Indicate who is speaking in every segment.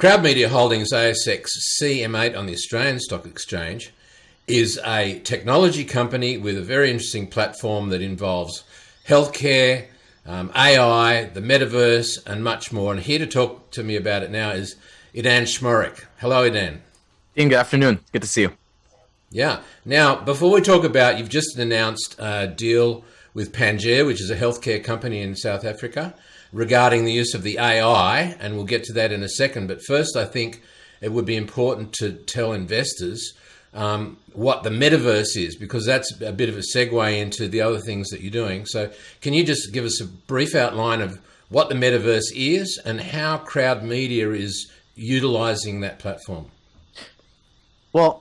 Speaker 1: Crowd Media Holdings ASX CM8 on the Australian Stock Exchange is a technology company with a very interesting platform that involves healthcare, AI, the Metaverse, and much more. And here to talk to me about it now is Idan Schmorak. Hello, Idan.
Speaker 2: Ian, good afternoon. Good to see you.
Speaker 1: Yeah. Now, before we talk about, you've just announced a deal with Pangaea, which is a healthcare company in South Africa, regarding the use of the AI, and we'll get to that in a second. But first, I think it would be important to tell investors what the Metaverse is, because that's a bit of a segue into the other things that you're doing. So can you just give us a brief outline of what the Metaverse is and how Crowd Media is utilizing that platform?
Speaker 2: Well,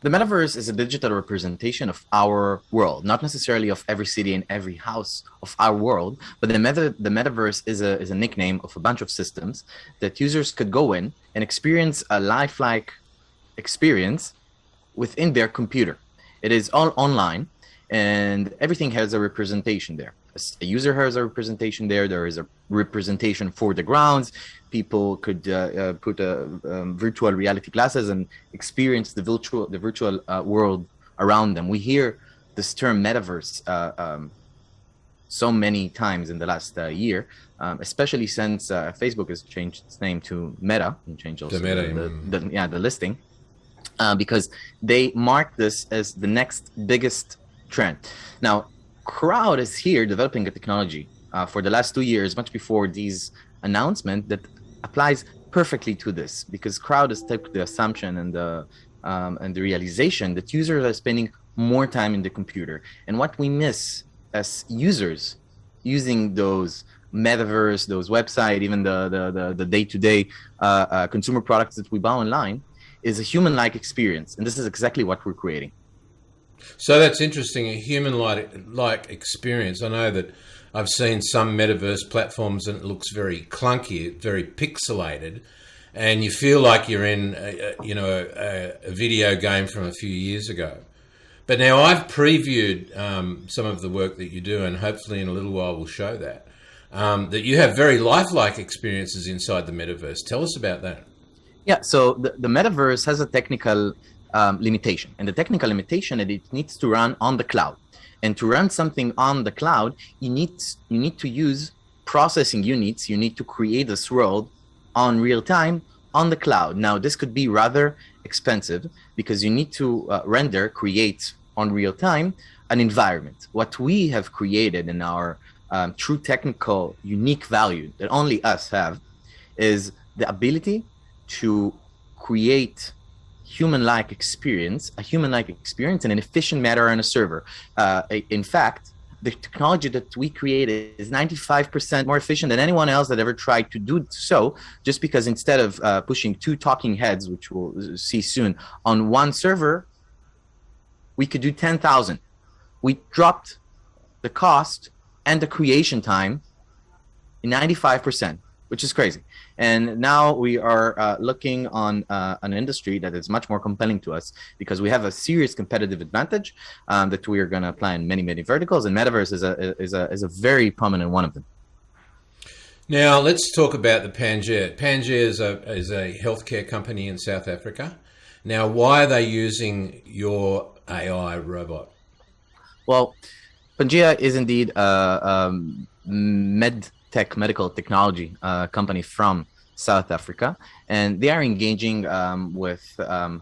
Speaker 2: the Metaverse is a digital representation of our world, not necessarily of every city and every house of our world, but the Metaverse is a nickname of a bunch of systems that users could go in and experience a lifelike experience within their computer. It is all online, and everything has a representation there. A user has a representation there. There is a representation for the grounds. People could put virtual reality glasses and experience the virtual world around them. We hear this term Metaverse so many times in the last year, especially since Facebook has changed its name to Meta and changed also the listing, because they mark this as the next biggest trend. Now, Crowd is here developing a technology for the last 2 years, much before these announcements, that applies perfectly to this, because Crowd has taken the assumption and the realization that users are spending more time in the computer. And what we miss as users using those Metaverse, those websites, even the day-to-day consumer products that we buy online, is a human-like experience. And this is exactly what we're creating.
Speaker 1: So that's interesting, a human-like experience. I know that I've seen some Metaverse platforms and it looks very clunky, very pixelated, and you feel like you're in a video game from a few years ago. But now I've previewed some of the work that you do, and hopefully in a little while we'll show that you have very lifelike experiences inside the Metaverse. Tell us about that.
Speaker 2: Yeah, so the Metaverse has a technical limitation, and the technical limitation is it needs to run on the cloud. And to run something on the cloud, you need to use processing units. You need to create this world on real time on the cloud. Now, this could be rather expensive because you need to create on real time an environment. What we have created in our true technical unique value that only us have is the ability to create a human-like experience in an efficient manner on a server. In fact, the technology that we created is 95% more efficient than anyone else that ever tried to do so, just because instead of pushing 2 talking heads, which we'll see soon, on one server, we could do 10,000. We dropped the cost and the creation time in 95%, which is crazy. And now we are looking on an industry that is much more compelling to us, because we have a serious competitive advantage that we are going to apply in many verticals, and Metaverse is a very prominent one of them.
Speaker 1: Now let's talk about the Pangaea. Pangaea is a healthcare company in South Africa. Now, why are they using your AI robot?
Speaker 2: Well, Pangaea is indeed a medical technology company from South Africa, and they are engaging with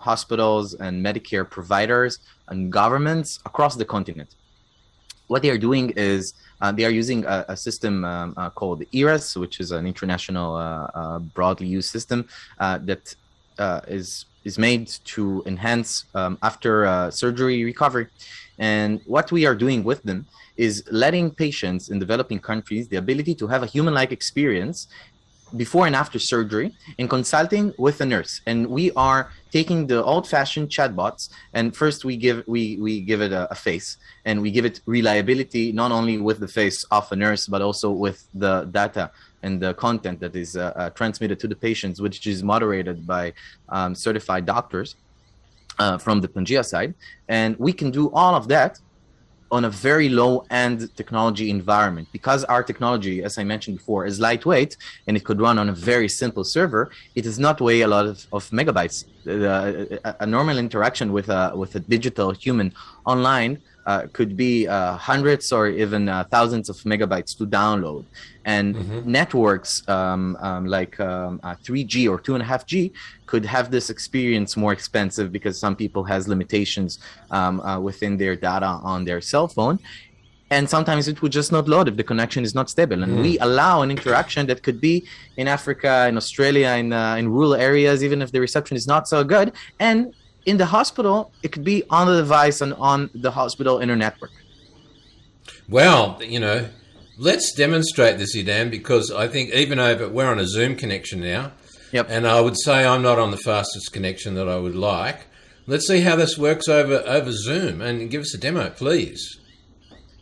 Speaker 2: hospitals and Medicare providers and governments across the continent. What they are doing is they are using a system called ERAS, which is an international broadly used system that is made to enhance after surgery recovery. And what we are doing with them is letting patients in developing countries the ability to have a human-like experience before and after surgery in consulting with a nurse. And we are taking the old-fashioned chatbots, and first we give it a face, and we give it reliability, not only with the face of a nurse, but also with the data and the content that is transmitted to the patients, which is moderated by certified doctors from the Pangaea side. And we can do all of that on a very low-end technology environment. Because our technology, as I mentioned before, is lightweight and it could run on a very simple server, it does not weigh a lot of megabytes. A normal interaction with a digital human online could be hundreds or even thousands of megabytes to download. And networks like 3G or 2.5G could have this experience more expensive because some people has limitations within their data on their cell phone. And sometimes it would just not load if the connection is not stable. And we allow an interaction that could be in Africa, in Australia, in rural areas, even if the reception is not so good. And in the hospital, it could be on the device and on the hospital inner network.
Speaker 1: Well, let's demonstrate this, Idan, because I think we're on a Zoom connection now.
Speaker 2: Yep.
Speaker 1: And I would say I'm not on the fastest connection that I would like. Let's see how this works over Zoom, and give us a demo, please.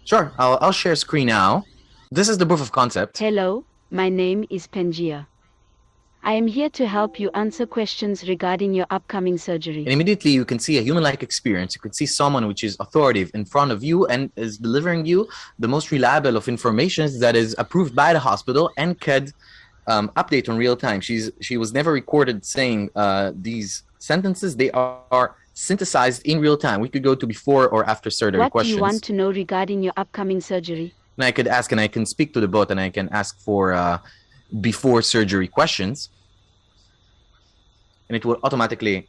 Speaker 2: Sure, I'll share screen now. This is the proof of concept.
Speaker 3: Hello, my name is Pangaea. I am here to help you answer questions regarding your upcoming surgery.
Speaker 2: And immediately you can see a human-like experience. You can see someone which is authoritative in front of you and is delivering you the most reliable of information that is approved by the hospital and could update on real time. She was never recorded saying these sentences. They are synthesized in real time. We could go to before or after surgery questions.
Speaker 3: What do you want to know regarding your upcoming surgery?
Speaker 2: And I could ask, and I can speak to the bot, and I can ask for before surgery questions, and it will automatically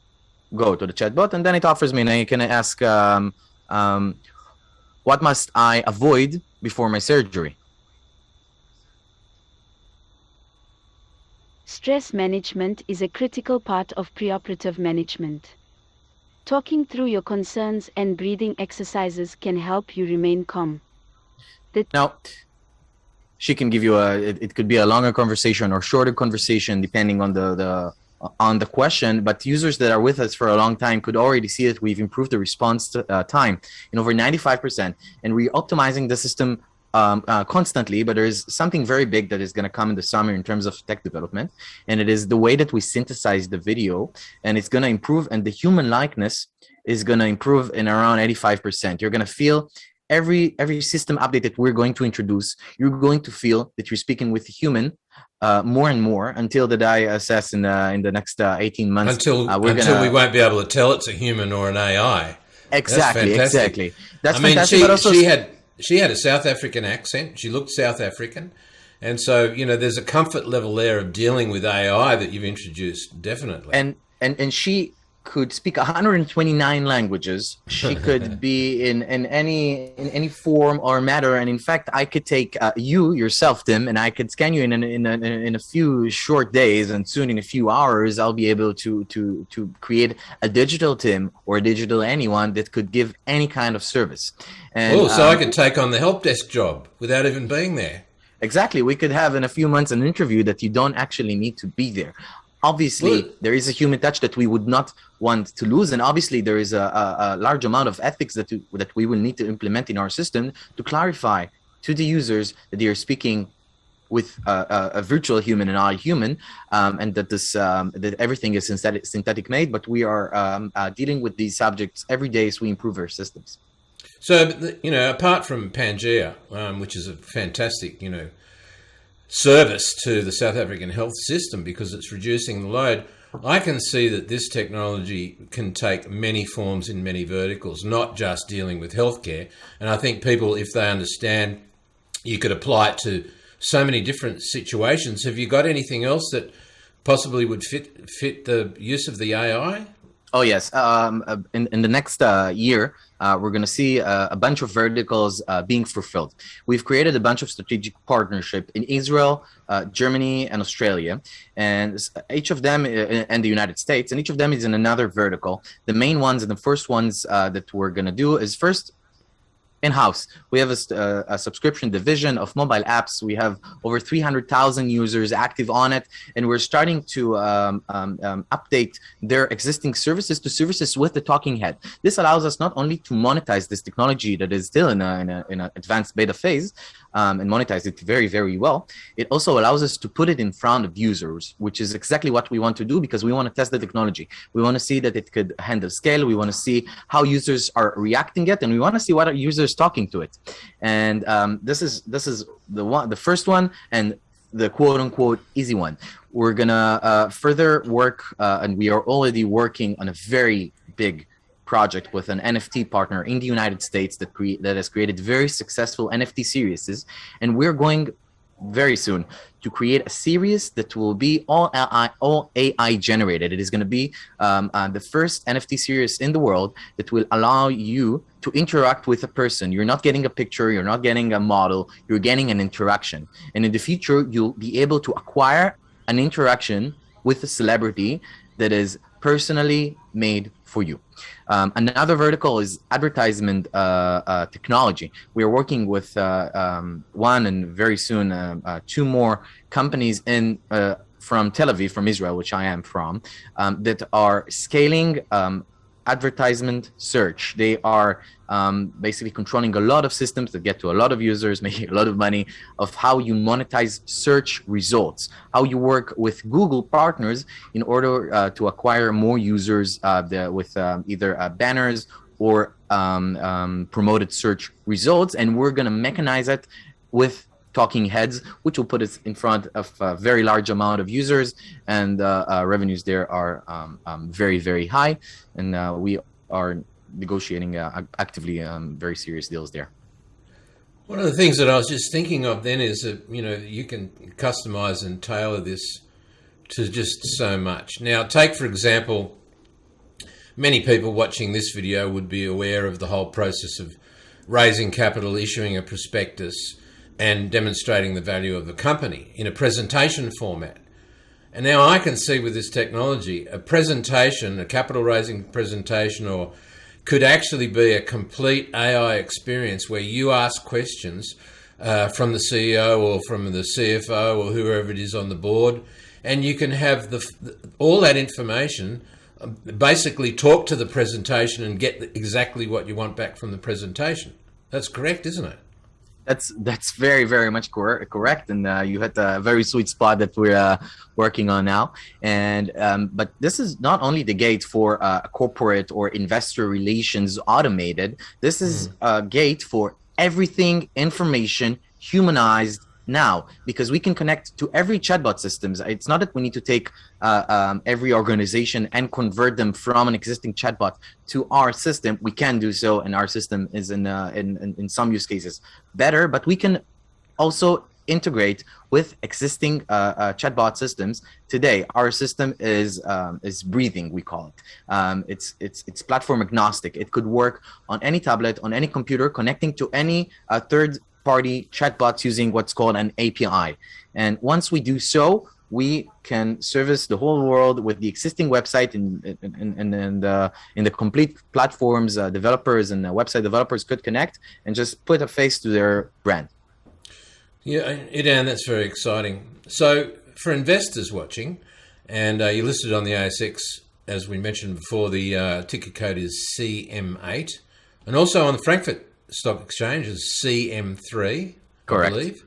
Speaker 2: go to the chatbot, and then it offers me, and I can ask what must I avoid before my surgery.
Speaker 3: Stress management is a critical part of preoperative management. Talking through your concerns and breathing exercises can help you remain calm.
Speaker 2: Now, she can give you it could be a longer conversation or shorter conversation depending on the question, but users that are with us for a long time could already see that we've improved the response time in over 95%, and we're optimizing the system constantly. But there is something very big that is going to come in the summer in terms of tech development, and it is the way that we synthesize the video, and it's going to improve, and the human likeness is going to improve in around 85%. You're going to feel every system update that we're going to introduce, you're going to feel that you're speaking with a human more and more until the day assess in the next 18 months.
Speaker 1: Until we won't be able to tell it's a human or an AI.
Speaker 2: Exactly, exactly. That's
Speaker 1: fantastic.
Speaker 2: But also
Speaker 1: she had a South African accent. She looked South African. And so, there's a comfort level there of dealing with AI that you've introduced, definitely.
Speaker 2: And she could speak 129 languages. She could be in any form or matter, and in fact, I could take you yourself, Tim, and I could scan you in a few short days, and soon in a few hours, I'll be able to create a digital Tim or a digital anyone that could give any kind of service. And
Speaker 1: so I could take on the help desk job without even being there.
Speaker 2: Exactly. We could have in a few months an interview that you don't actually need to be there. Obviously, there is a human touch that we would not want to lose, and obviously there is a large amount of ethics that we will need to implement in our system to clarify to the users that they are speaking with a virtual human and not a human, and that that everything is synthetic made. But we are dealing with these subjects every day as we improve our systems.
Speaker 1: So, apart from Pangaea, which is a fantastic, service to the South African health system because it's reducing the load, I can see that this technology can take many forms in many verticals, not just dealing with healthcare. And I think people, if they understand, you could apply it to so many different situations. Have you got anything else that possibly would fit the use of the AI?
Speaker 2: Oh, yes. In the next year, we're going to see a bunch of verticals being fulfilled. We've created a bunch of strategic partnership in Israel, Germany, and Australia, and each of them, and the United States, and each of them is in another vertical. The main ones and the first ones that we're going to do is first, in-house. We have a subscription division of mobile apps. We have over 300,000 users active on it, and we're starting to update their existing services to services with the talking head. This allows us not only to monetize this technology that is still in an advanced beta phase, and monetize it very, very well, it also allows us to put it in front of users, which is exactly what we want to do, because we want to test the technology. We want to see that it could handle scale. We want to see how users are reacting it, and we want to see what are users talking to it. And this is the first one, and the quote unquote easy one. We're gonna further work, and we are already working on a very big project with an NFT partner in the United States that has created very successful NFT series, and we're going very soon to create a series that will be all AI generated. It is going to be the first NFT series in the world that will allow you to interact with a person. You're not getting a picture, you're not getting a model, you're getting an interaction. And in the future, you'll be able to acquire an interaction with a celebrity that is personally made for you. Another vertical is advertisement technology. We are working with one, and very soon two more companies from Tel Aviv, from Israel, which I am from, that are scaling advertisement search. They are basically controlling a lot of systems that get to a lot of users, making a lot of money, of how you monetize search results, how you work with Google partners in order to acquire more users with either banners or promoted search results. And we're going to mechanize it with talking heads, which will put us in front of a very large amount of users, and revenues there are very, very high. And we are negotiating actively very serious deals there.
Speaker 1: One of the things that I was just thinking of then is that, you can customize and tailor this to just so much. Now, take, for example, many people watching this video would be aware of the whole process of raising capital, issuing a prospectus, and demonstrating the value of the company in a presentation format. And now I can see with this technology, a presentation, a capital raising presentation, or could actually be a complete AI experience where you ask questions from the CEO or from the CFO or whoever it is on the board, and you can have all that information, basically talk to the presentation and get exactly what you want back from the presentation. That's correct, isn't it?
Speaker 2: That's very, very much correct, and you hit a very sweet spot that we're working on now. And but this is not only the gate for corporate or investor relations automated. This is a gate for everything information humanized now, because we can connect to every chatbot systems. It's not that we need to take every organization and convert them from an existing chatbot to our system. We can do so, and our system is in some use cases better, but we can also integrate with existing chatbot systems. Today, our system is breathing, we call it. It's platform agnostic. It could work on any tablet, on any computer, connecting to any third-party chatbots using what's called an API. And once we do so, we can service the whole world with the existing website in the complete platforms. Developers and website developers could connect and just put a face to their brand.
Speaker 1: Yeah, Idan, that's very exciting. So for investors watching, and you're listed on the ASX, as we mentioned before, the ticker code is CM8, and also on the Frankfurt Stock Exchange is CM3,
Speaker 2: correct,
Speaker 1: I believe,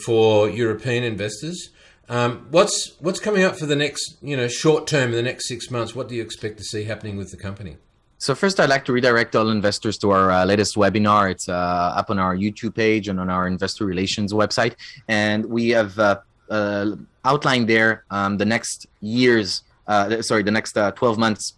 Speaker 1: for European investors. What's coming up for the next, short term, in the next 6 months? What do you expect to see happening with the company?
Speaker 2: So first, I'd like to redirect all investors to our latest webinar. It's up on our YouTube page and on our investor relations website. And we have outlined there the next 12 months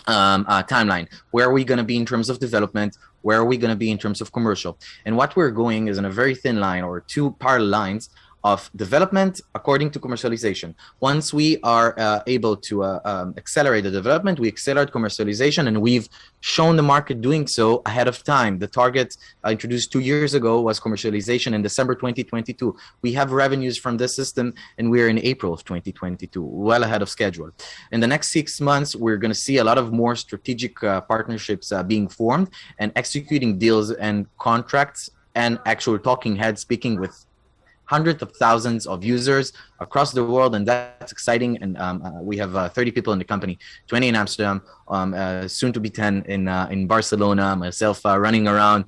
Speaker 2: timeline. Where are we going to be in terms of development? Where are we going to be in terms of commercial? And what we're going is in a very thin line, or two parallel lines of development according to commercialization. Once we are able to accelerate the development, we accelerate commercialization, and we've shown the market doing so ahead of time. The target introduced 2 years ago was commercialization in December 2022. We have revenues from this system, and we're in April of 2022, well ahead of schedule. In the next 6 months, we're going to see a lot of more strategic partnerships being formed and executing deals and contracts, and actual talking heads speaking with hundreds of thousands of users across the world, and that's exciting. And we have 30 people in the company, 20 in Amsterdam, soon to be 10 in Barcelona. Myself running around,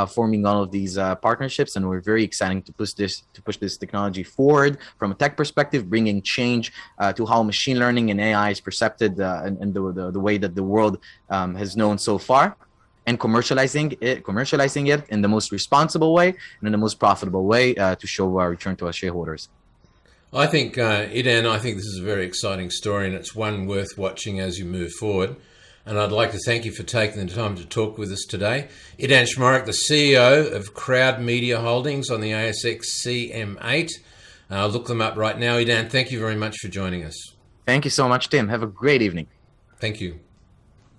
Speaker 2: forming all of these partnerships, and we're very excited to push this technology forward from a tech perspective, bringing change to how machine learning and AI is perceived and the way that the world has known so far, and commercializing it in the most responsible way and in the most profitable way to show our return to our shareholders.
Speaker 1: I think, Idan, I think this is a very exciting story, and it's one worth watching as you move forward. And I'd like to thank you for taking the time to talk with us today. Idan Schmorak, the CEO of Crowd Media Holdings on the ASX CM8. Look them up right now. Idan, thank you very much for joining us.
Speaker 2: Thank you so much, Tim. Have a great evening.
Speaker 1: Thank you.